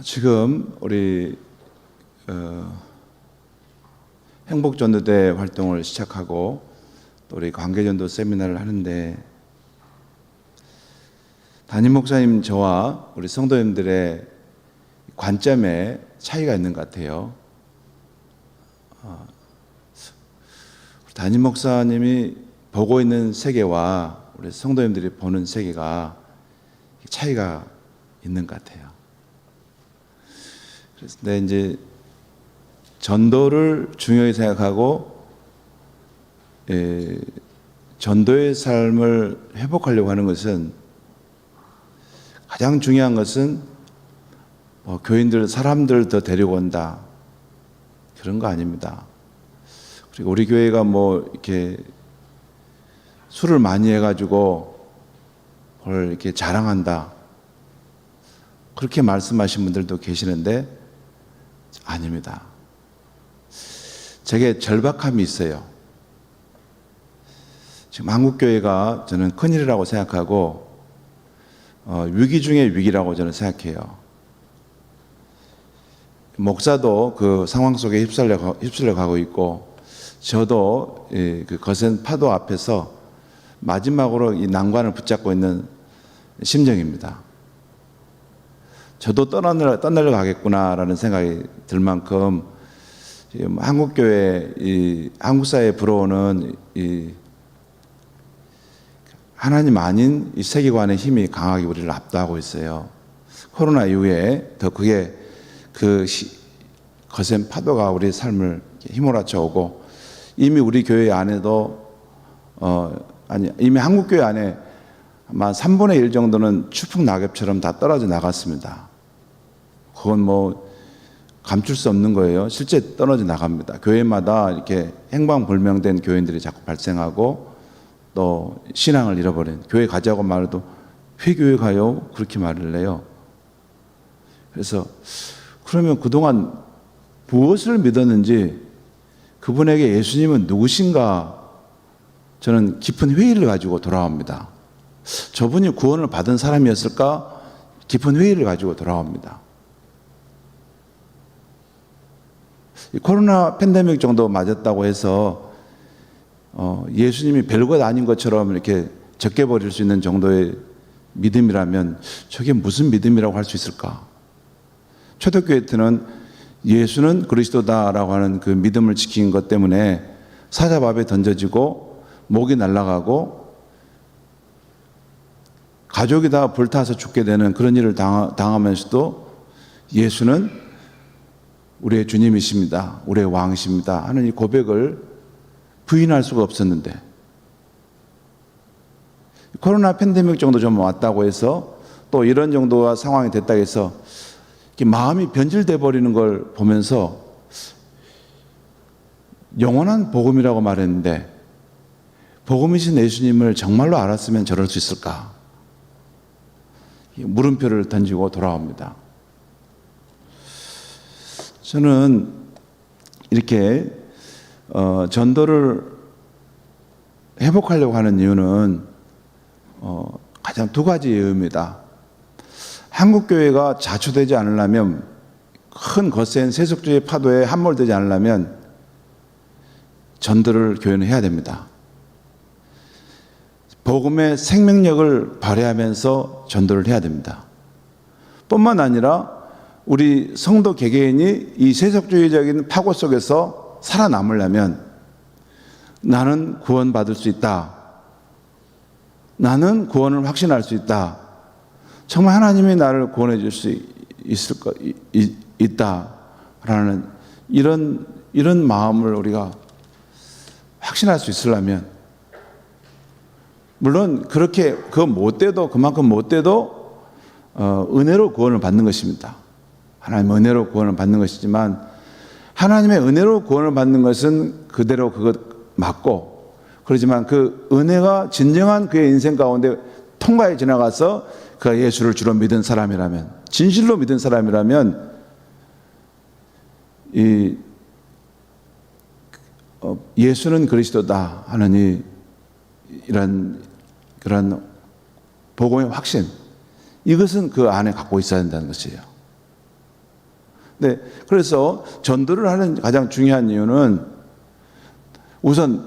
지금 우리 행복전도대 활동을 시작하고 또 우리 관계전도 세미나를 하는데 담임 목사님 저와 우리 성도님들의 관점에 차이가 있는 것 같아요. 담임 목사님이 보고 있는 세계와 우리 성도님들이 보는 세계가 차이가 있는 것 같아요. 그래서 이제 전도를 중요히 생각하고 전도의 삶을 회복하려고 하는 것은 가장 중요한 것은 교인들, 사람들 더 데리고 온다 그런 거 아닙니다. 그리고 우리 교회가 이렇게 술을 많이 해가지고 그걸 이렇게 자랑한다 그렇게 말씀하신 분들도 계시는데 아닙니다. 제게 절박함이 있어요. 지금 한국교회가 저는 큰일이라고 생각하고 위기 중에 위기라고 저는 생각해요. 목사도 그 상황 속에 휩쓸려 가고 있고 저도 그 거센 파도 앞에서 마지막으로 이 난관을 붙잡고 있는 심정입니다. 저도 떠나려 가겠구나라는 생각이 들 만큼 지금 한국교회, 한국 사회에 불어오는 하나님 아닌 이 세계관의 힘이 강하게 우리를 압도하고 있어요. 코로나 이후에 더 그게 거센 파도가 우리 삶을 휘몰아쳐 오고 이미 우리 교회 안에도 이미 한국교회 안에 아마 3분의 1 정도는 추풍 낙엽처럼 다 떨어져 나갔습니다. 그건 감출 수 없는 거예요. 실제 떨어져 나갑니다. 교회마다 이렇게 행방불명된 교인들이 자꾸 발생하고 또 신앙을 잃어버린, 교회 가자고 말해도 왜 교회 가요? 그렇게 말을 해요. 그래서 그러면 그동안 무엇을 믿었는지 그분에게 예수님은 누구신가 저는 깊은 회의를 가지고 돌아옵니다. 저분이 구원을 받은 사람이었을까? 깊은 회의를 가지고 돌아옵니다. 코로나 팬데믹 정도 맞았다고 해서 예수님이 별것 아닌 것처럼 이렇게 적게버릴 수 있는 정도의 믿음이라면 저게 무슨 믿음이라고 할 수 있을까? 초대교회 때는 예수는 그리스도다라고 하는 그 믿음을 지킨 것 때문에 사자밥에 던져지고 목이 날아가고 가족이 다 불타서 죽게 되는 그런 일을 당하면서도 예수는 우리의 주님이십니다. 우리의 왕이십니다. 하는 이 고백을 부인할 수가 없었는데 코로나 팬데믹 정도 좀 왔다고 해서 또 이런 정도가 상황이 됐다고 해서 마음이 변질돼 버리는 걸 보면서 영원한 복음이라고 말했는데 복음이신 예수님을 정말로 알았으면 저럴 수 있을까? 물음표를 던지고 돌아옵니다. 저는 이렇게 전도를 회복하려고 하는 이유는 가장 두 가지 이유입니다. 한국교회가 자초되지 않으려면, 큰 거센 세속주의 파도에 함몰되지 않으려면 전도를 교회는 해야 됩니다. 복음의 생명력을 발휘하면서 전도를 해야 됩니다. 뿐만 아니라 우리 성도 개개인이 이 세속주의적인 파고 속에서 살아남으려면 나는 구원받을 수 있다. 나는 구원을 확신할 수 있다. 정말 하나님이 나를 구원해 줄 수 있다라는 이런 마음을 우리가 확신할 수 있으려면 물론 그렇게 그만큼 못 돼도 은혜로 구원을 받는 것입니다. 하나님의 은혜로 구원을 받는 것이지만 하나님의 은혜로 구원을 받는 것은 그대로 그것 맞고 그렇지만 그 은혜가 진정한 그의 인생 가운데 통과해 지나가서 그가 예수를 주로 믿은 사람이라면 진실로 믿은 사람이라면 예수는 그리스도다 하는 이런 그런 복음의 확신 이것은 그 안에 갖고 있어야 된다는 것이에요. 네, 그래서 전도를 하는 가장 중요한 이유는 우선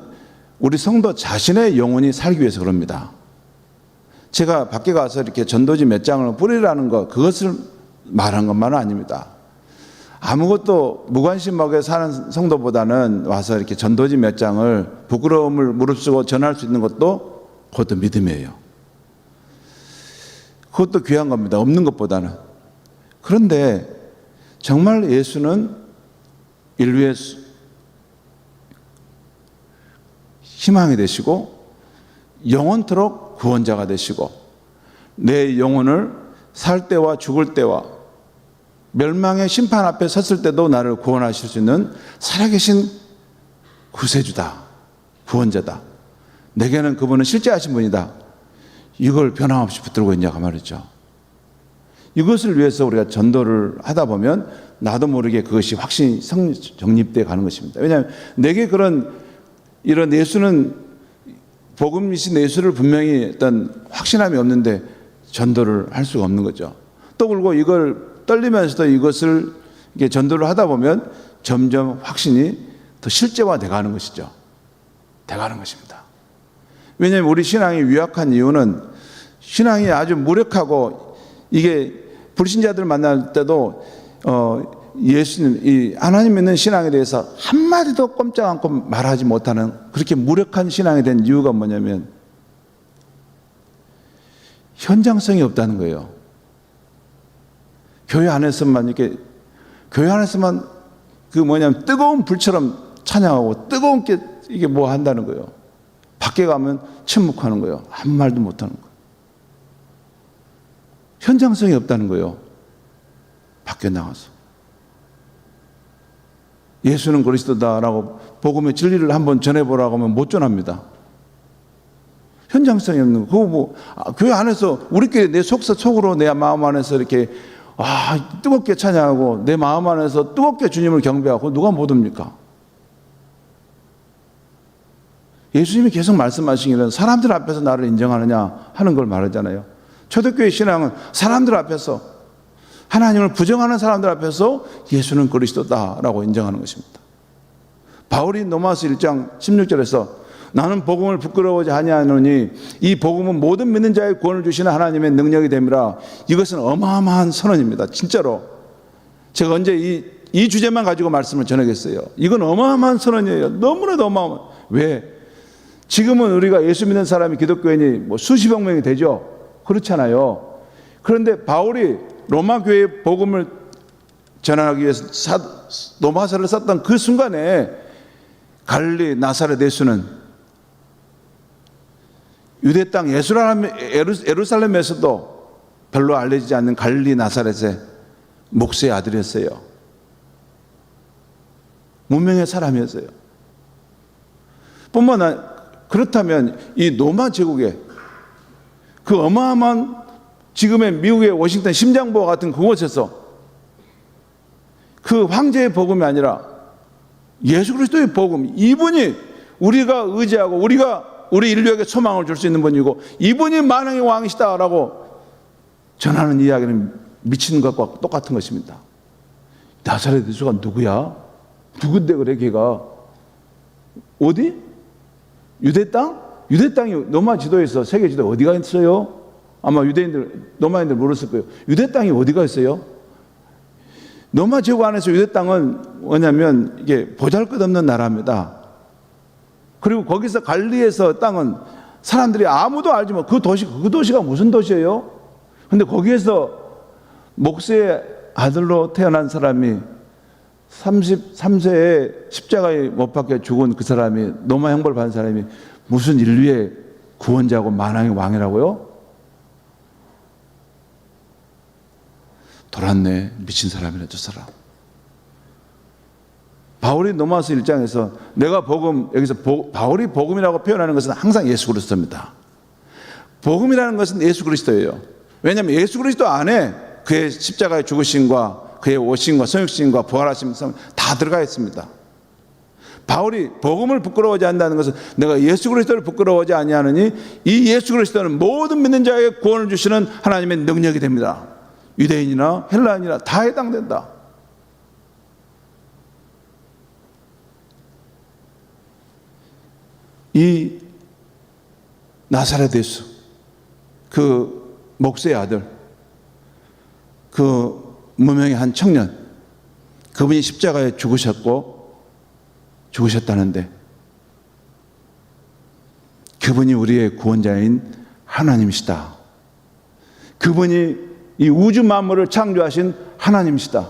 우리 성도 자신의 영혼이 살기 위해서 그럽니다. 제가 밖에 가서 이렇게 전도지 몇 장을 뿌리라는 것, 그것을 말한 것만은 아닙니다. 아무것도 무관심하게 사는 성도보다는 와서 이렇게 전도지 몇 장을 부끄러움을 무릅쓰고 전할 수 있는 것도 그것도 믿음이에요. 그것도 귀한 겁니다. 없는 것보다는. 그런데 정말 예수는 인류의 희망이 되시고 영원토록 구원자가 되시고 내 영혼을 살 때와 죽을 때와 멸망의 심판 앞에 섰을 때도 나를 구원하실 수 있는 살아계신 구세주다. 구원자다. 내게는 그분은 실제하신 분이다. 이걸 변함없이 붙들고 있냐고 말이죠. 이것을 위해서 우리가 전도를 하다 보면 나도 모르게 그것이 확신이 정립되어 가는 것입니다. 왜냐하면 내게 이런 예수는 복음이신 예수를 분명히 어떤 확신함이 없는데 전도를 할 수가 없는 거죠. 또 그리고 이걸 떨리면서도 이것을 이렇게 전도를 하다 보면 점점 확신이 더 실제화돼 가는 것이죠. 돼 가는 것입니다. 왜냐하면 우리 신앙이 유약한 이유는 신앙이 아주 무력하고 이게 불신자들 만날 때도 예수님, 이 하나님 믿는 신앙에 대해서 한마디도 꼼짝 않고 말하지 못하는 그렇게 무력한 신앙이 된 이유가 뭐냐면 현장성이 없다는 거예요. 교회 안에서만 뜨거운 불처럼 찬양하고 뜨거운게 이게 뭐 한다는 거예요. 밖에 가면 침묵하는 거예요. 아무 말도 못하는 거예요. 현장성이 없다는 거예요. 밖에 나가서 예수는 그리스도다라고 복음의 진리를 한번 전해보라고 하면 못 전합니다. 현장성이 없는 거. 교회 안에서 우리끼리 내 속으로 내 마음 안에서 이렇게 뜨겁게 찬양하고 내 마음 안에서 뜨겁게 주님을 경배하고 누가 못 옵니까? 예수님이 계속 말씀하시기는 사람들 앞에서 나를 인정하느냐 하는 걸 말하잖아요. 초대교회 신앙은 사람들 앞에서 하나님을 부정하는 사람들 앞에서 예수는 그리스도다라고 인정하는 것입니다. 바울이 로마서 1장 16절에서 나는 복음을 부끄러워하지 아니하노니 이 복음은 모든 믿는 자의 구원을 주시는 하나님의 능력이 됨이라. 이것은 어마어마한 선언입니다. 진짜로 제가 언제 이 주제만 가지고 말씀을 전하겠어요. 이건 어마어마한 선언이에요. 너무나도 어마어마한. 왜? 지금은 우리가 예수 믿는 사람이 기독교인이 뭐 수십억 명이 되죠. 그렇잖아요. 그런데 바울이 로마 교회의 복음을 전하기 위해서 로마서를 썼던 그 순간에 갈릴리 나사렛 예수는 유대 땅 예루살렘에서도 별로 알려지지 않는 갈릴리 나사렛의 목수의 아들이었어요. 무명의 사람이었어요. 뿐만 아니라 그렇다면 이 로마 제국의 그 어마어마한 지금의 미국의 워싱턴 심장부와 같은 그곳에서 그 황제의 복음이 아니라 예수 그리스도의 복음, 이분이 우리가 의지하고 우리 인류에게 소망을 줄 수 있는 분이고 이분이 만왕의 왕이시다라고 전하는 이야기는 미친 것과 똑같은 것입니다. 나사렛 예수가 누구야? 누군데 그래 걔가? 어디? 유대 땅? 유대 땅이 로마 지도에서 세계 지도에 어디가 있어요? 아마 로마인들 모르실 거예요. 유대 땅이 어디가 있어요? 로마 제국 안에서 유대 땅은 뭐냐면 이게 보잘것없는 나라입니다. 그리고 거기서 갈릴리에서 땅은 사람들이 아무도 알지 못. 그 도시가 무슨 도시예요? 근데 거기에서 목수의 아들로 태어난 사람이 33세에 십자가에 못 박혀 죽은 그 사람이 로마 형벌 받은 사람이 무슨 인류의 구원자고 만왕의 왕이라고요? 돌았네. 미친 사람이네 저 사람. 바울이 로마서 1장에서 여기서 바울이 복음이라고 표현하는 것은 항상 예수 그리스도입니다. 복음이라는 것은 예수 그리스도예요. 왜냐하면 예수 그리스도 안에 그의 십자가의 죽으심과 그의 오심과 성육신과 부활하심 다 들어가 있습니다. 바울이 복음을 부끄러워하지 않는다는 것은 내가 예수 그리스도를 부끄러워하지 아니하느니 이 예수 그리스도는 모든 믿는 자에게 구원을 주시는 하나님의 능력이 됩니다. 유대인이나 헬라인이나 다 해당된다. 이 나사렛 예수, 그 목수의 아들, 그 무명의 한 청년, 그분이 십자가에 죽으셨다는데 그분이 우리의 구원자인 하나님이시다. 그분이 이 우주 만물을 창조하신 하나님이시다.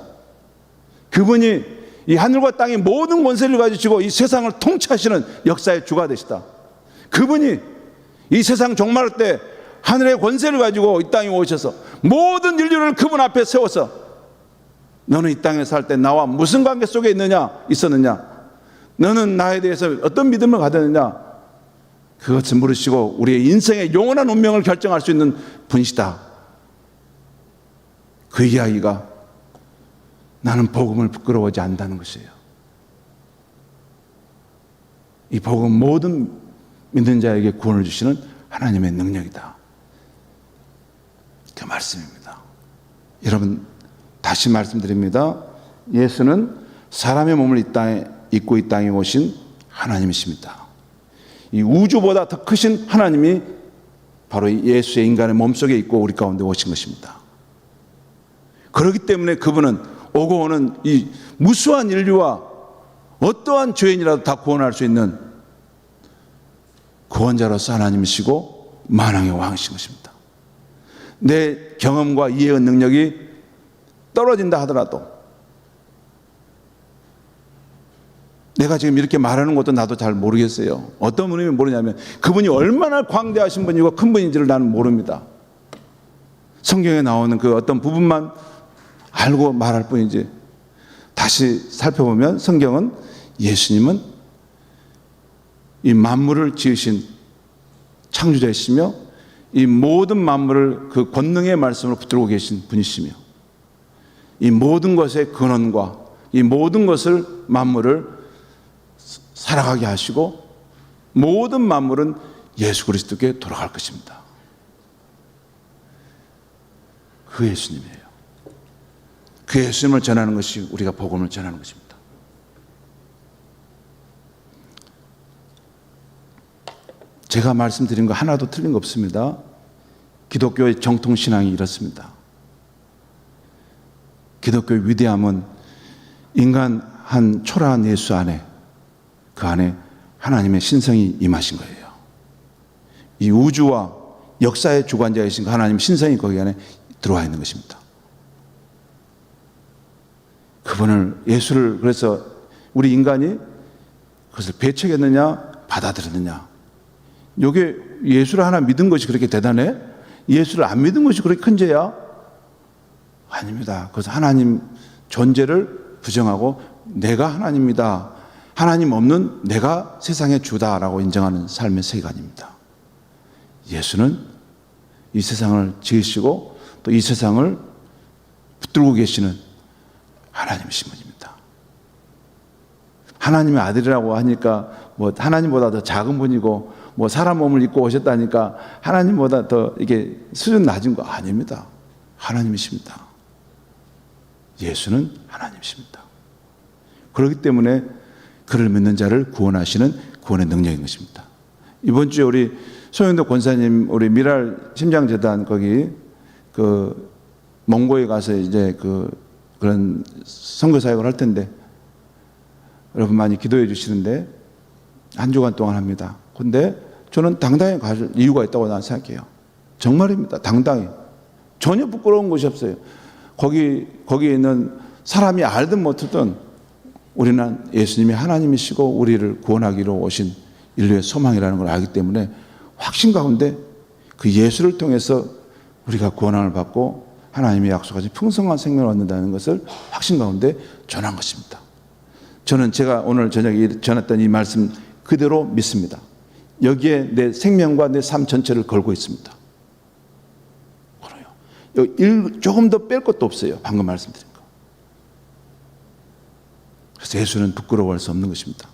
그분이 이 하늘과 땅의 모든 권세를 가지시고 이 세상을 통치하시는 역사의 주가 되시다. 그분이 이 세상 종말할 때 하늘의 권세를 가지고 이 땅에 오셔서 모든 인류를 그분 앞에 세워서 너는 이 땅에 살 때 나와 무슨 관계 속에 있었느냐? 너는 나에 대해서 어떤 믿음을 가졌느냐? 그것을 물으시고 우리의 인생의 영원한 운명을 결정할 수 있는 분이시다. 그 이야기가 나는 복음을 부끄러워하지 않는다는 것이에요. 이 복음 모든 믿는 자에게 구원을 주시는 하나님의 능력이다. 그 말씀입니다. 여러분, 다시 말씀드립니다. 예수는 사람의 몸을 입고 이 땅에 오신 하나님이십니다. 이 우주보다 더 크신 하나님이 바로 예수의 인간의 몸속에 있고 우리 가운데 오신 것입니다. 그렇기 때문에 그분은 오고 오는 이 무수한 인류와 어떠한 죄인이라도 다 구원할 수 있는 구원자로서 하나님이시고 만왕의 왕이신 것입니다. 내 경험과 이해의 능력이 떨어진다 하더라도 내가 지금 이렇게 말하는 것도 나도 잘 모르겠어요. 어떤 분이 모르냐면 그분이 얼마나 광대하신 분이고 큰 분인지를 나는 모릅니다. 성경에 나오는 그 어떤 부분만 알고 말할 뿐이지 다시 살펴보면 성경은 예수님은 이 만물을 지으신 창조자이시며 이 모든 만물을 그 권능의 말씀으로 붙들고 계신 분이시며 이 모든 것의 근원과 이 모든 것을 만물을 살아가게 하시고 모든 만물은 예수 그리스도께 돌아갈 것입니다. 그 예수님이에요. 그 예수님을 전하는 것이 우리가 복음을 전하는 것입니다. 제가 말씀드린 거 하나도 틀린 거 없습니다. 기독교의 정통신앙이 이렇습니다. 기독교의 위대함은 인간 한 초라한 예수 안에 그 안에 하나님의 신성이 임하신 거예요. 이 우주와 역사의 주관자이신 하나님 신성이 거기 안에 들어와 있는 것입니다. 그분을 예수를 그래서 우리 인간이 그것을 배척했느냐 받아들였느냐 이게 예수를 하나 믿은 것이 그렇게 대단해? 예수를 안 믿은 것이 그렇게 큰 죄야? 아닙니다. 그래서 하나님 존재를 부정하고 내가 하나님이다. 하나님 없는 내가 세상의 주다라고 인정하는 삶의 세계관입니다. 예수는 이 세상을 지으시고 또 이 세상을 붙들고 계시는 하나님이신 분입니다. 하나님의 아들이라고 하니까 뭐 하나님보다 더 작은 분이고 뭐 사람 몸을 입고 오셨다니까 하나님보다 더 이게 수준 낮은 거 아닙니다. 하나님이십니다. 예수는 하나님이십니다. 그렇기 때문에 그를 믿는 자를 구원하시는 구원의 능력인 것입니다. 이번 주에 우리 소영도 권사님 우리 미랄 심장재단 거기 그 몽고에 가서 이제 그런 선교 사역을 할 텐데 여러분 많이 기도해 주시는데 한 주간 동안 합니다. 근데 저는 당당히 갈 이유가 있다고 나는 생각해요. 정말입니다. 당당히. 전혀 부끄러운 것이 없어요. 거기에 있는 사람이 알든 못하든 우리는 예수님이 하나님이시고 우리를 구원하기로 오신 인류의 소망이라는 걸 알기 때문에 확신 가운데 그 예수를 통해서 우리가 구원함을 받고 하나님의 약속하신 풍성한 생명을 얻는다는 것을 확신 가운데 전한 것입니다. 저는 제가 오늘 저녁에 전했던 이 말씀 그대로 믿습니다. 여기에 내 생명과 내 삶 전체를 걸고 있습니다. 그래요. 조금 더 뺄 것도 없어요. 방금 말씀드린 거. 그래서 예수는 부끄러워할 수 없는 것입니다.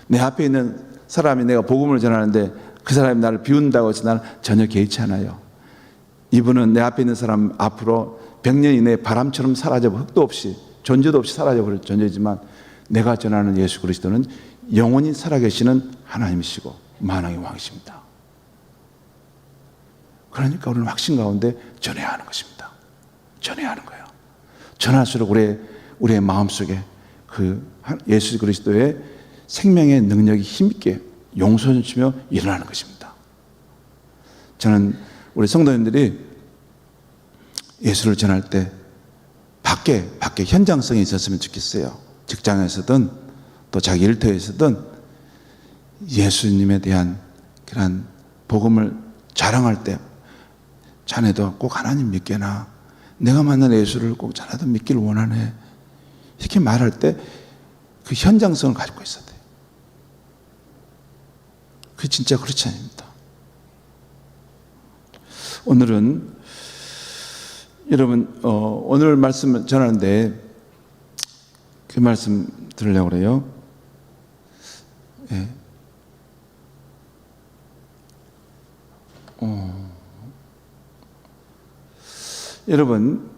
내 앞에 있는 사람이 내가 복음을 전하는데 그 사람이 나를 비운다고 해서 나는 전혀 개의치 않아요. 이분은 내 앞에 있는 사람 앞으로 100년 이내에 바람처럼 사라져 흙도 없이 존재도 없이 사라져버릴 존재지만 내가 전하는 예수 그리스도는 영원히 살아계시는 하나님이시고 만왕의 왕이십니다. 그러니까 우리는 확신 가운데 전해야 하는 것입니다. 전해야 하는 거예요. 전할수록 우리의 마음속에 그 예수 그리스도의 생명의 능력이 힘있게 용솟으며 일어나는 것입니다. 저는 우리 성도님들이 예수를 전할 때 밖에 현장성이 있었으면 좋겠어요. 직장에서든 또 자기 일터에서든 예수님에 대한 그런 복음을 자랑할 때 자네도 꼭 하나님 믿게나 내가 만난 예수를 꼭 자네도 믿기를 원하네 이렇게 말할 때 그 현장성을 가지고 있어야 돼요. 그게 진짜 크리스찬입니다. 오늘은 여러분 오늘 말씀 전하는데 그 말씀 들으려고 그래요. 예. 여러분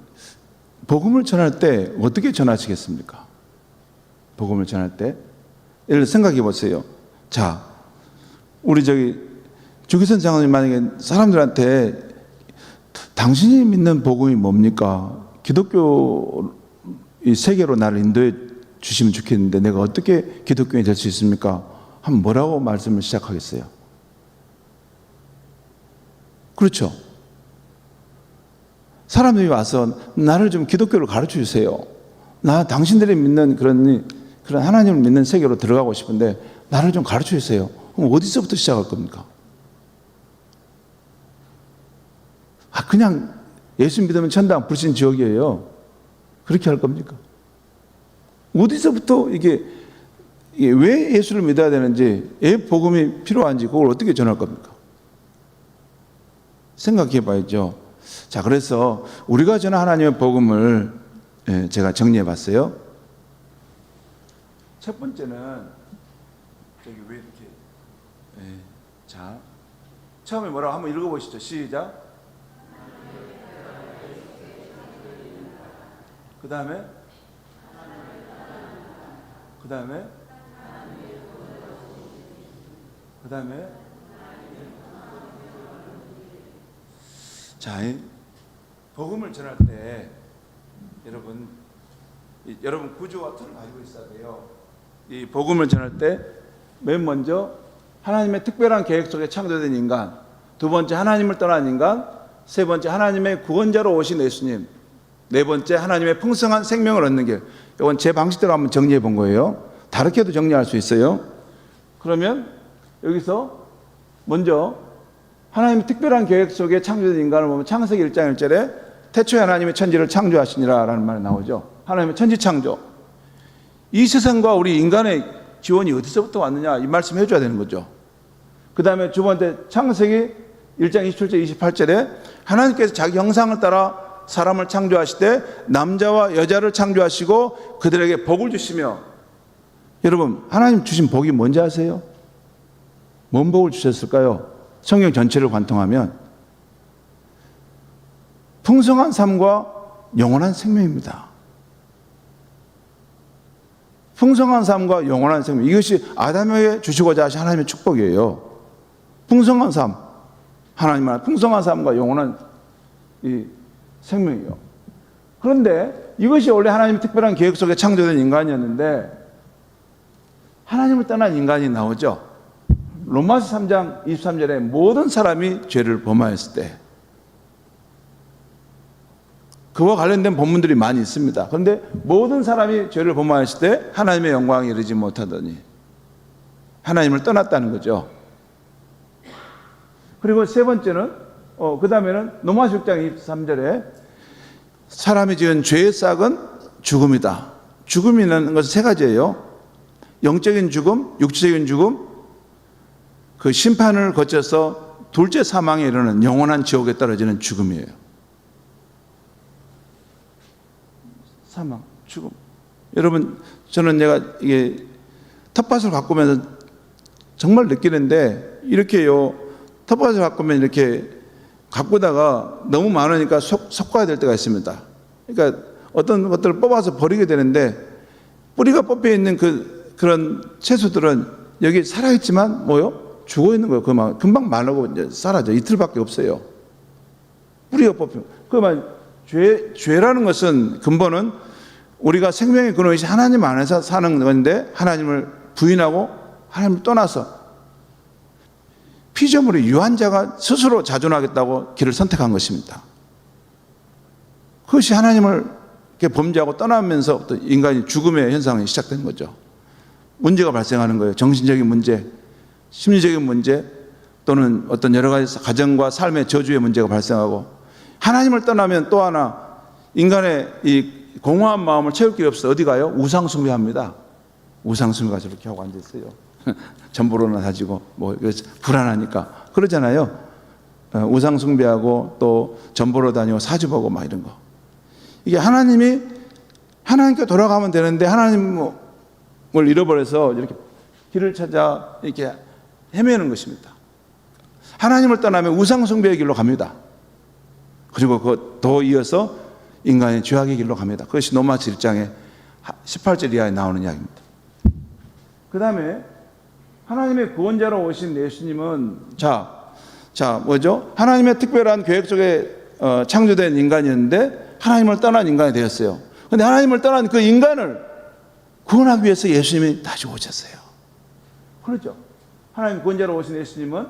복음을 전할 때 어떻게 전하시겠습니까? 복음을 전할 때 예를 들어 생각해 보세요. 자, 우리 주기선 장로님 만약에 사람들한테 당신이 믿는 복음이 뭡니까? 기독교 이 세계로 나를 인도해 주시면 좋겠는데 내가 어떻게 기독교인이 될 수 있습니까? 하면 뭐라고 말씀을 시작하겠어요? 그렇죠? 사람들이 와서 나를 좀 기독교를 가르쳐 주세요. 나 당신들이 믿는 그런 하나님을 믿는 세계로 들어가고 싶은데 나를 좀 가르쳐 주세요. 그럼 어디서부터 시작할 겁니까? 그냥 예수 믿으면 천당 불신 지옥이에요. 그렇게 할 겁니까? 어디서부터 이게 왜 예수를 믿어야 되는지, 왜 복음이 필요한지 그걸 어떻게 전할 겁니까? 생각해 봐야죠. 자, 그래서 우리가 전한 하나님의 복음을 제가 정리해 봤어요. 첫 번째는 저기 왜 이렇게 자, 처음에 뭐라고 한번 읽어보시죠. 시작. 그 다음에 자, 복음을 전할 때 여러분 구조와 틀을 가지고 있어야 돼요. 이 복음을 전할 때 맨 먼저 하나님의 특별한 계획 속에 창조된 인간, 두 번째 하나님을 떠난 인간, 세 번째 하나님의 구원자로 오신 예수님, 네 번째 하나님의 풍성한 생명을 얻는 길. 이건 제 방식대로 한번 정리해 본 거예요. 다르게도 정리할 수 있어요. 그러면 여기서 먼저 하나님의 특별한 계획 속에 창조된 인간을 보면 창세기 1장 1절에 태초에 하나님의 천지를 창조하시니라 라는 말이 나오죠. 하나님의 천지 창조. 이 세상과 우리 인간의 지원이 어디서부터 왔느냐 이 말씀 해줘야 되는 거죠. 그 다음에 두 번째 창세기 1장 27절 28절에 하나님께서 자기 형상을 따라 사람을 창조하시되 남자와 여자를 창조하시고 그들에게 복을 주시며. 여러분 하나님 주신 복이 뭔지 아세요? 뭔 복을 주셨을까요? 성경 전체를 관통하면 풍성한 삶과 영원한 생명입니다. 풍성한 삶과 영원한 생명, 이것이 아담에게 주시고자 하신 하나님의 축복이에요. 풍성한 삶, 하나님 말 풍성한 삶과 영원한 이 생명이요. 그런데 이것이 원래 하나님의 특별한 계획 속에 창조된 인간이었는데 하나님을 떠난 인간이 나오죠. 로마서 3장 23절에 모든 사람이 죄를 범하였을 때, 그와 관련된 본문들이 많이 있습니다. 그런데 모든 사람이 죄를 범하였을 때 하나님의 영광에 이르지 못하더니 하나님을 떠났다는 거죠. 그리고 세 번째는 그 다음에는 로마서 6장 23절에 사람이 지은 죄의 싹은 죽음이다. 죽음이라는 것은 세 가지예요. 영적인 죽음, 육체적인 죽음, 그 심판을 거쳐서 둘째 사망에 이르는 영원한 지옥에 떨어지는 죽음이에요. 사망, 죽음. 여러분, 저는 내가 이게 텃밭을 가꾸면서 정말 느끼는데, 이렇게요, 텃밭을 가꾸면 이렇게 가꾸다가 너무 많으니까 섞어야 될 때가 있습니다. 그러니까 어떤 것들을 뽑아서 버리게 되는데, 뿌리가 뽑혀 있는 그런 채소들은 여기 살아있지만 뭐요? 죽어 있는 거예요. 그만 금방 말라고 이제 사라져. 이틀밖에 없어요. 뿌리가 뽑히면. 그만 죄라는 것은 근본은 우리가 생명의 근원이신 하나님 안에서 사는 건데 하나님을 부인하고 하나님을 떠나서 피조물의 유한자가 스스로 자존하겠다고 길을 선택한 것입니다. 그것이 하나님을 범죄하고 떠나면서부터 인간이 죽음의 현상이 시작된 거죠. 문제가 발생하는 거예요. 정신적인 문제, 심리적인 문제, 또는 어떤 여러 가지 가정과 삶의 저주의 문제가 발생하고, 하나님을 떠나면 또 하나 인간의 이 공허한 마음을 채울 길이 없어. 어디 가요? 우상 숭배합니다. 우상 숭배가 저렇게 하고 앉아 있어요. 전보로나 다지고 뭐 불안하니까 그러잖아요. 우상 숭배하고 또 전보로 다니고 사주 보고 막 이런 거. 이게 하나님이 하나님께 돌아가면 되는데 하나님을 잃어버려서 이렇게 길을 찾아 이렇게 헤매는 것입니다. 하나님을 떠나면 우상 숭배의 길로 갑니다. 그리고 더 이어서 인간의 죄악의 길로 갑니다. 그것이 로마서 1장의 18절 이하에 나오는 이야기입니다. 그 다음에 하나님의 구원자로 오신 예수님은 뭐죠? 하나님의 특별한 계획 속에 창조된 인간이었는데 하나님을 떠난 인간이 되었어요. 그런데 하나님을 떠난 그 인간을 구원하기 위해서 예수님이 다시 오셨어요. 그렇죠? 하나님 구원자로 오신 예수님은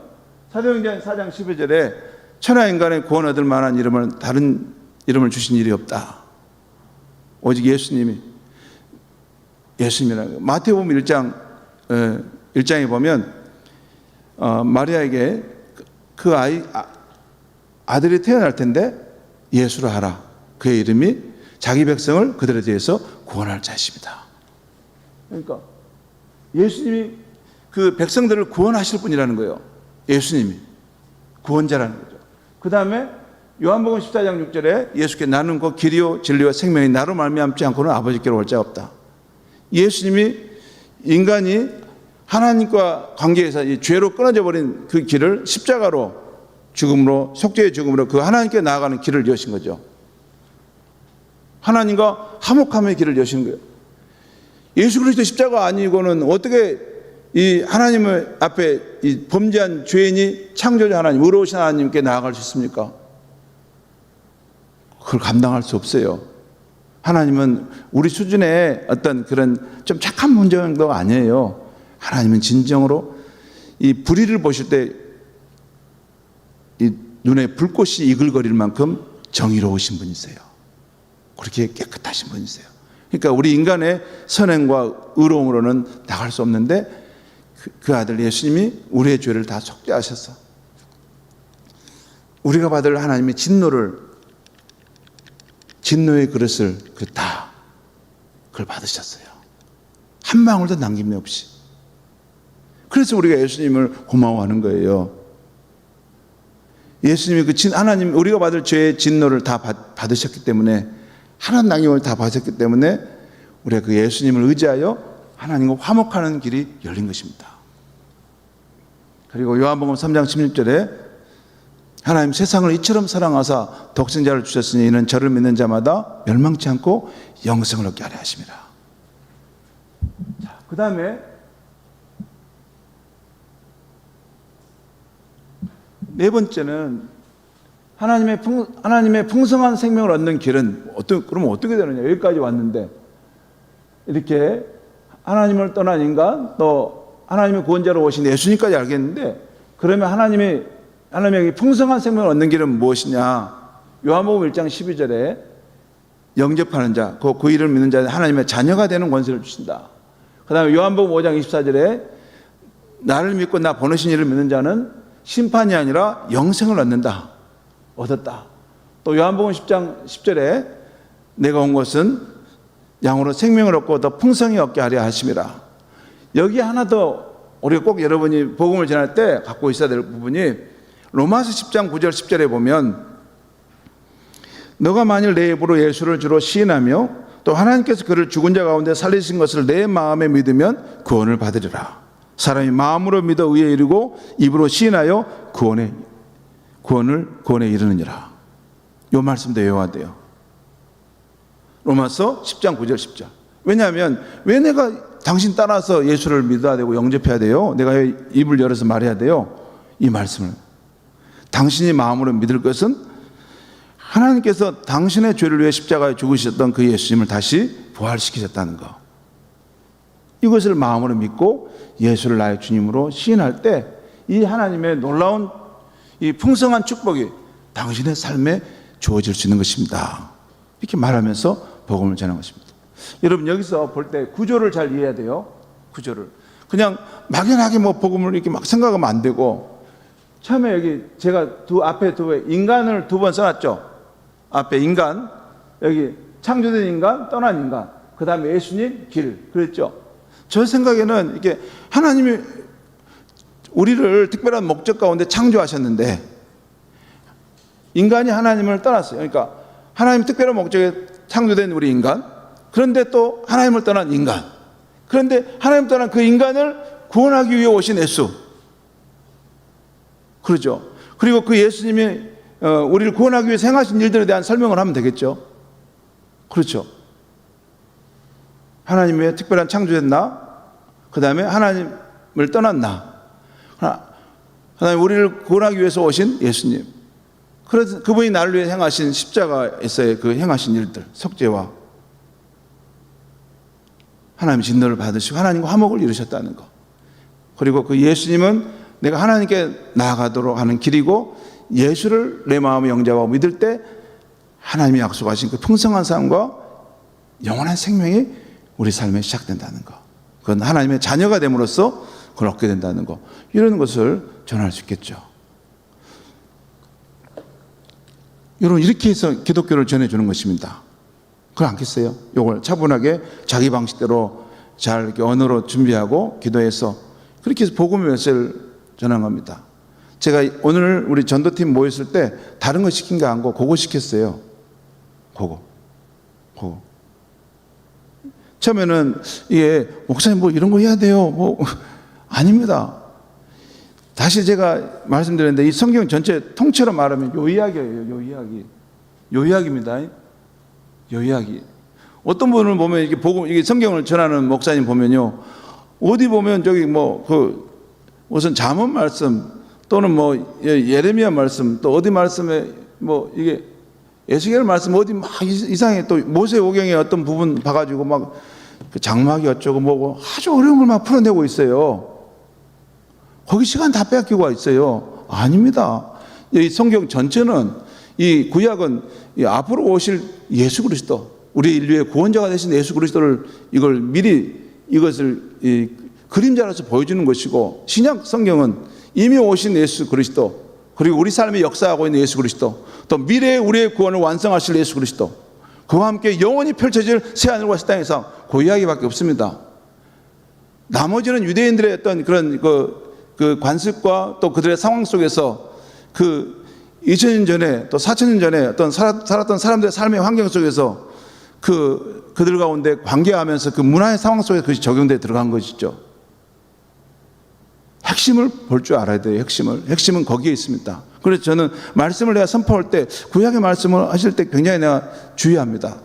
사도행전 4장 12절에 천하 인간의 구원 얻을 만한 이름을 다른 이름을 주신 일이 없다. 오직 예수님이라는 마태복음 1장에 보면 마리아에게 그 아들이 태어날 텐데 예수라 하라. 그의 이름이 자기 백성을 그들에 대해서 구원할 자십니다. 그러니까 예수님이 그 백성들을 구원하실 분이라는 거예요. 예수님이 구원자라는 거죠. 그 다음에 요한복음 14장 6절에 예수께 나는 곧 길이요 진리와 생명이 나로 말미암지 않고는 아버지께로 올 자가 없다. 예수님이 인간이 하나님과 관계에서 이 죄로 끊어져 버린 그 길을 십자가로 죽음으로, 속죄의 죽음으로 그 하나님께 나아가는 길을 여신 거죠. 하나님과 화목함의 길을 여신 거예요. 예수 그리스도 십자가 아니고는 어떻게 이 하나님의 앞에 이 범죄한 죄인이 창조자 하나님, 의로우신 하나님께 나아갈 수 있습니까? 그걸 감당할 수 없어요. 하나님은 우리 수준의 어떤 그런 좀 착한 문제 정도가 아니에요. 하나님은 진정으로 이 불의를 보실 때 이 눈에 불꽃이 이글거릴 만큼 정의로우신 분이세요. 그렇게 깨끗하신 분이세요. 그러니까 우리 인간의 선행과 의로움으로는 나갈 수 없는데 그 아들 예수님이 우리의 죄를 다 속죄하셔서 우리가 받을 하나님의 진노의 그릇을 그걸 받으셨어요. 한 방울도 남김이 없이. 그래서 우리가 예수님을 고마워하는 거예요. 예수님이 하나님 우리가 받을 죄의 진노를 다 받으셨기 때문에, 하나님 남김을 다 받으셨기 때문에 우리가 그 예수님을 의지하여 하나님과 화목하는 길이 열린 것입니다. 그리고 요한복음 3장 16절에 하나님 세상을 이처럼 사랑하사 독생자를 주셨으니 이는 저를 믿는 자마다 멸망치 않고 영생을 얻게 하려 하심이라. 그 다음에 네 번째는 하나님의 풍성한 생명을 얻는 길은 그러면 어떻게 되느냐. 여기까지 왔는데 이렇게 하나님을 떠난 인간, 또 하나님의 구원자로 오신 예수님까지 알겠는데, 그러면 하나님의 풍성한 생명을 얻는 길은 무엇이냐. 요한복음 1장 12절에 영접하는 자, 그 이름을 믿는 자는 하나님의 자녀가 되는 권세를 주신다. 그 다음에 요한복음 5장 24절에 나를 믿고 나 보내신 이를 믿는 자는 심판이 아니라 영생을 얻었다. 또 요한복음 10장 10절에 내가 온 것은 양으로 생명을 얻고 더 풍성히 얻게 하려 하심이라. 여기 하나 더 우리가 꼭 여러분이 복음을 전할 때 갖고 있어야 될 부분이 로마서 10장 9절 10절에 보면 너가 만일 내 입으로 예수를 주로 시인하며 또 하나님께서 그를 죽은 자 가운데 살리신 것을 내 마음에 믿으면 구원을 받으리라. 사람이 마음으로 믿어 의에 이르고 입으로 시인하여 구원에 이르느니라. 이 말씀도 외워야 돼요. 로마서 10장 9절 10절. 왜냐하면 왜 내가 당신 따라서 예수를 믿어야 되고 영접해야 돼요. 내가 입을 열어서 말해야 돼요. 이 말씀을. 당신이 마음으로 믿을 것은 하나님께서 당신의 죄를 위해 십자가에 죽으셨던 그 예수님을 다시 부활시키셨다는 거. 이것을 마음으로 믿고 예수를 나의 주님으로 시인할 때 이 하나님의 놀라운 이 풍성한 축복이 당신의 삶에 주어질 수 있는 것입니다. 이렇게 말하면서 복음을 전한 것입니다. 여러분 여기서 볼 때 구조를 잘 이해해야 돼요. 구조를. 그냥 막연하게 뭐 복음을 이렇게 막 생각하면 안 되고, 처음에 여기 제가 앞에 인간을 2번 써놨죠. 앞에 인간, 여기 창조된 인간, 떠난 인간, 그 다음에 예수님, 길. 그랬죠. 저 생각에는 이게 하나님이 우리를 특별한 목적 가운데 창조하셨는데 인간이 하나님을 떠났어요. 그러니까 하나님 특별한 목적에 창조된 우리 인간, 그런데 또 하나님을 떠난 인간, 그런데 하나님 떠난 그 인간을 구원하기 위해 오신 예수. 그렇죠. 그리고 그 예수님이 우리를 구원하기 위해서 행하신 일들에 대한 설명을 하면 되겠죠. 그렇죠. 하나님의 특별한 창조된 나, 그 다음에 하나님을 떠난 나, 하나님 우리를 구원하기 위해서 오신 예수님. 그래서 그분이 나를 위해 행하신 십자가에서의 그 행하신 일들, 속죄와 하나님의 진노를 받으시고 하나님과 화목을 이루셨다는 것. 그리고 그 예수님은 내가 하나님께 나아가도록 하는 길이고, 예수를 내 마음에 영접하고 믿을 때 하나님이 약속하신 그 풍성한 삶과 영원한 생명이 우리 삶에 시작된다는 것. 그건 하나님의 자녀가 됨으로써 그걸 얻게 된다는 것. 이런 것을 전할 수 있겠죠. 여러분 이렇게 해서 기독교를 전해주는 것입니다. 그걸 않겠어요? 이걸 차분하게 자기 방식대로 잘 이렇게 언어로 준비하고 기도해서 그렇게 해서 복음의 메시지를 전한 겁니다. 제가 오늘 우리 전도팀 모였을 때 다른 거 시킨 게 아니고 그거 시켰어요. 그거. 처음에는 이게 목사님 뭐 이런 거 해야 돼요. 뭐 아닙니다. 다시 제가 말씀드렸는데 이 성경 전체 통째로 말하면 요 이야기예요. 요 이야기입니다. 요 이야기. 어떤 분을 보면 이게 복음, 이게 성경을 전하는 목사님 보면요, 어디 보면 저기 뭐 그 무슨 잠언 말씀 또는 뭐 예레미야 말씀 또 어디 말씀에 뭐 이게 에스겔 말씀 어디 막 이상해, 또 모세오경의 어떤 부분 봐가지고 막 그 장막이 어쩌고 뭐고 아주 어려운 걸 막 풀어내고 있어요. 거기 시간 다 뺏기고 있어요. 아닙니다. 이 성경 전체는, 이 구약은 이 앞으로 오실 예수 그리스도, 우리 인류의 구원자가 되신 예수 그리스도를 이걸 미리 이것을 이 그림자로서 보여주는 것이고, 신약 성경은 이미 오신 예수 그리스도, 그리고 우리 삶에 역사하고 있는 예수 그리스도, 또 미래에 우리의 구원을 완성하실 예수 그리스도, 그와 함께 영원히 펼쳐질 새하늘과 새 땅에서 그 이야기밖에 없습니다. 나머지는 유대인들의 어떤 그런 그 관습과 또 그들의 상황 속에서 그 2000년 전에 또 4000년 전에 어떤 살았던 사람들의 삶의 환경 속에서 그들 가운데 관계하면서 그 문화의 상황 속에 그것이 적용되어 들어간 것이죠. 핵심을 볼 줄 알아야 돼요. 핵심은 거기에 있습니다. 그래서 저는 말씀을 내가 선포할 때 구약의 말씀을 하실 때 굉장히 내가 주의합니다.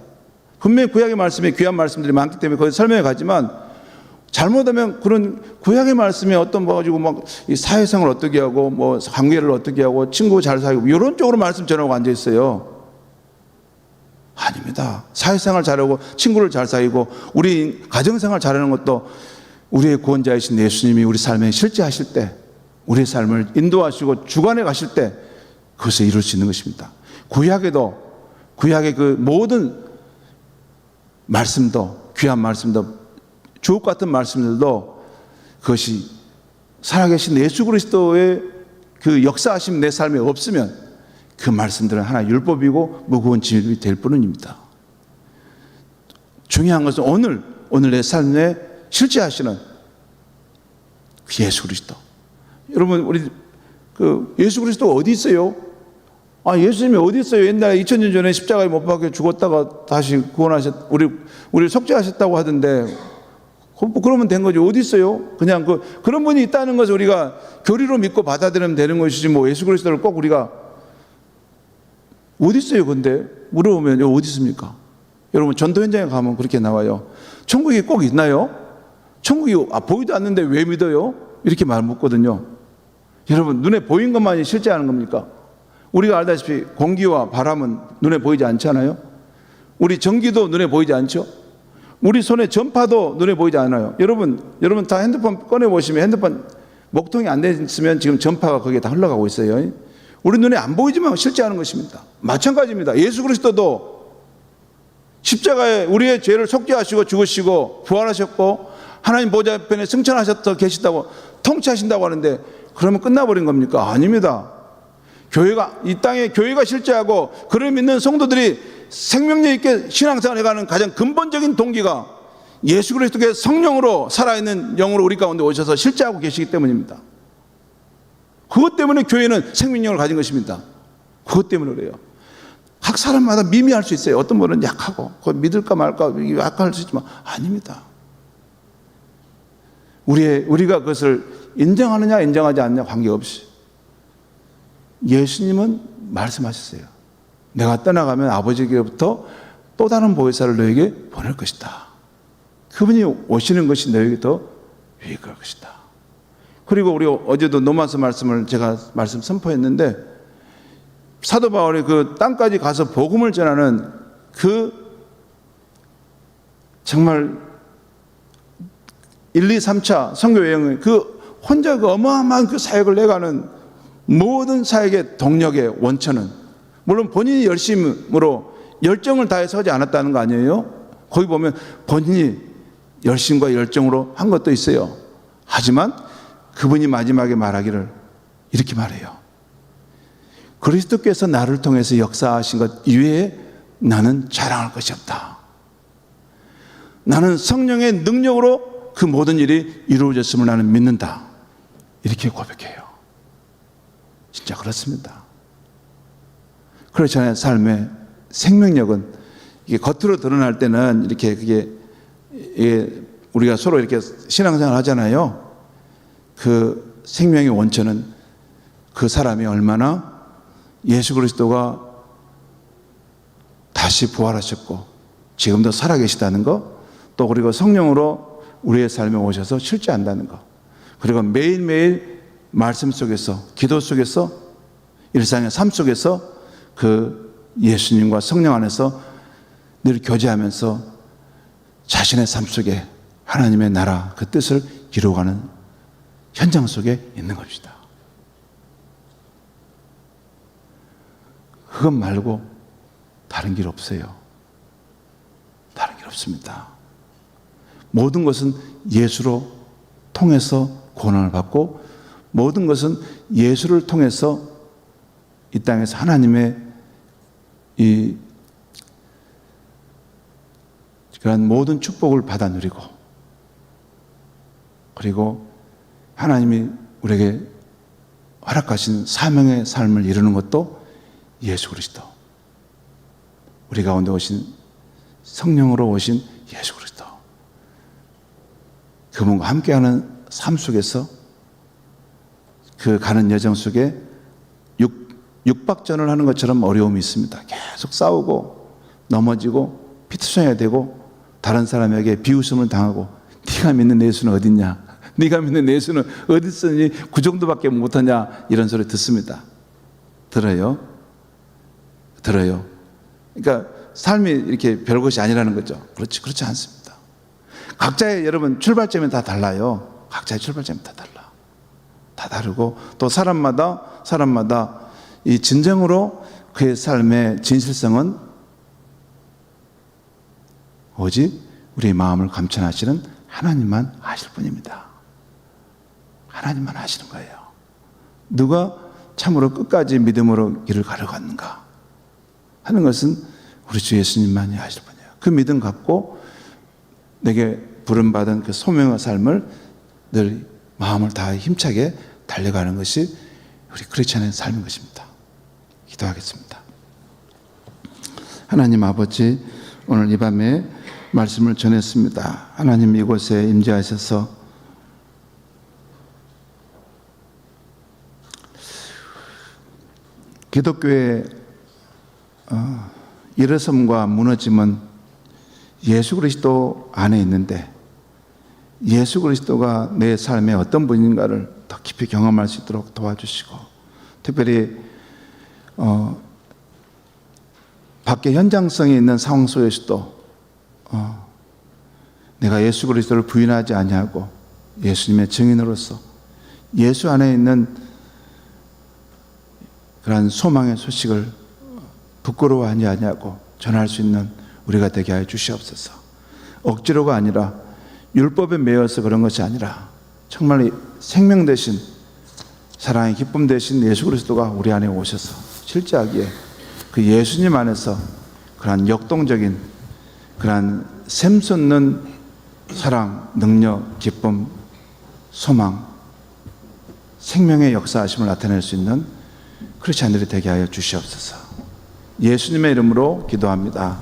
분명히 구약의 말씀에 귀한 말씀들이 많기 때문에 거기 설명해 가지만, 잘못하면 그런 구약의 말씀에 어떤 뭐 가지고 막 이 사회생활을 어떻게 하고 뭐 관계를 어떻게 하고 친구 잘 사귀고 이런 쪽으로 말씀 전하고 앉아 있어요. 아닙니다. 사회생활 잘하고 친구를 잘 사귀고 우리 가정생활 잘하는 것도 우리의 구원자이신 예수님이 우리 삶에 실제하실 때, 우리의 삶을 인도하시고 주관해 가실 때 그것을 이룰 수 있는 것입니다. 구약의 그 모든 말씀도, 귀한 말씀도, 주옥 같은 말씀들도 그것이 살아계신 예수 그리스도의 그 역사하심 내 삶에 없으면 그 말씀들은 하나 율법이고 무거운 짐이 될 뿐입니다. 중요한 것은 오늘 내 삶에 실제하시는 그 예수 그리스도. 여러분 우리 그 예수 그리스도가 어디 있어요? 예수님이 어디 있어요? 옛날에 2000년 전에 십자가에 못 박혀 죽었다가 다시 구원하셨, 우리를 속죄하셨다고 하던데, 그러면 된 거죠. 어디 있어요? 그냥 그런 분이 있다는 것을 우리가 교리로 믿고 받아들이면 되는 것이지, 뭐 예수 그리스도를 꼭 우리가 어디 있어요? 근데 물어보면 어디 있습니까? 여러분 전도 현장에 가면 그렇게 나와요. 천국이 꼭 있나요? 천국이 보이도 않는데 왜 믿어요? 이렇게 말 묻거든요. 여러분, 눈에 보인 것만이 실제하는 겁니까? 우리가 알다시피 공기와 바람은 눈에 보이지 않잖아요. 우리 전기도 눈에 보이지 않죠. 우리 손에 전파도 눈에 보이지 않아요. 여러분 다 핸드폰 꺼내 보시면 핸드폰 목통이 안 됐으면 지금 전파가 거기에 다 흘러가고 있어요. 우리 눈에 안 보이지만 실제하는 것입니다. 마찬가지입니다. 예수 그리스도도 십자가에 우리의 죄를 속죄하시고 죽으시고 부활하셨고 하나님 보좌편에 승천하셨다 계시다고 통치하신다고 하는데, 그러면 끝나버린 겁니까? 아닙니다. 교회가, 이 땅에 교회가 실제하고 그를 믿는 성도들이 생명력 있게 신앙생활을 해가는 가장 근본적인 동기가 예수 그리스도의 성령으로 살아있는 영으로 우리 가운데 오셔서 실제하고 계시기 때문입니다. 그것 때문에 교회는 생명력을 가진 것입니다. 그것 때문에 그래요. 각 사람마다 미미할 수 있어요. 어떤 분은 약하고 그걸 믿을까 말까 약할 수 있지만 아닙니다. 우리가 그것을 인정하느냐 인정하지 않느냐 관계없이 예수님은 말씀하셨어요. 내가 떠나가면 아버지께로부터 또 다른 보혜사를 너에게 보낼 것이다. 그분이 오시는 것이 너에게 더 유익할 것이다. 그리고 우리 어제도 노마스 말씀을 제가 말씀 선포했는데, 사도 바울이 그 땅까지 가서 복음을 전하는 그 정말 1, 2, 3차 선교 여행을 그 혼자 그 어마어마한 그 사역을 내가는 모든 사역의 동력의 원천은 물론 본인이 열심으로 열정을 다해서 하지 않았다는 거 아니에요? 거기 보면 본인이 열심과 열정으로 한 것도 있어요. 하지만 그분이 마지막에 말하기를 이렇게 말해요. 그리스도께서 나를 통해서 역사하신 것 이외에 나는 자랑할 것이 없다. 나는 성령의 능력으로 그 모든 일이 이루어졌음을 나는 믿는다. 이렇게 고백해요. 진짜 그렇습니다. 그렇잖아요. 삶의 생명력은 이게 겉으로 드러날 때는 이렇게 그게 우리가 서로 이렇게 신앙생활 하잖아요. 그 생명의 원천은 그 사람이 얼마나 예수 그리스도가 다시 부활하셨고 지금도 살아계시다는 거, 또 그리고 성령으로 우리의 삶에 오셔서 실제한다는 거, 그리고 매일매일 말씀 속에서, 기도 속에서, 일상의 삶 속에서 그 예수님과 성령 안에서 늘 교제하면서 자신의 삶 속에 하나님의 나라 그 뜻을 이루어가는 현장 속에 있는 것이다. 그것 말고 다른 길 없어요. 다른 길 없습니다. 모든 것은 예수로 통해서 고난을 받고, 모든 것은 예수를 통해서 이 땅에서 하나님의 그런 모든 축복을 받아 누리고, 그리고 하나님이 우리에게 허락하신 사명의 삶을 이루는 것도 예수 그리스도, 우리 가운데 오신 성령으로 오신 예수 그리스도, 그분과 함께하는 삶 속에서 그 가는 여정 속에 육박전을 하는 것처럼 어려움이 있습니다. 계속 싸우고 넘어지고 피투성해야 되고 다른 사람에게 비웃음을 당하고, 네가 믿는 예수는 어딨냐, 네가 믿는 예수는 어디 있으니 그 정도밖에 못하냐, 이런 소리 듣습니다. 들어요? 그러니까 삶이 이렇게 별것이 아니라는 거죠. 그렇지 않습니다. 각자의 여러분 출발점이 다 달라요. 각자의 출발점이 다 달라. 다 다르고, 또 사람마다 이 진정으로 그의 삶의 진실성은 오직 우리의 마음을 감천하시는 하나님만 아실 뿐입니다. 하나님만 아시는 거예요. 누가 참으로 끝까지 믿음으로 길을 가려갔는가 하는 것은 우리 주 예수님만이 아실 뿐이에요. 그 믿음 갖고 내게 부름받은 그 소명의 삶을 늘 마음을 다해 힘차게 달려가는 것이 우리 크리스찬의 삶인 것입니다. 기도하겠습니다. 하나님 아버지, 오늘 이 밤에 말씀을 전했습니다. 하나님 이곳에 임재하셔서 기독교의 일어섬과 무너짐은 예수 그리스도 안에 있는데, 예수 그리스도가 내 삶의 어떤 분인가를 더 깊이 경험할 수 있도록 도와주시고, 특별히 밖에 현장성이 있는 상황 속에서도 내가 예수 그리스도를 부인하지 아니하고 예수님의 증인으로서 예수 안에 있는 그러한 소망의 소식을 부끄러워하지 아니하고 전할 수 있는 우리가 되게 하여 주시옵소서. 억지로가 아니라 율법에 매여서 그런 것이 아니라 정말 생명 되신, 사랑의 기쁨 되신 예수 그리스도가 우리 안에 오셔서 실제하기에 그 예수님 안에서 그러한 역동적인, 그러한 샘솟는 사랑, 능력, 기쁨, 소망, 생명의 역사하심을 나타낼 수 있는 크리스찬들이 되게 하여 주시옵소서. 예수님의 이름으로 기도합니다.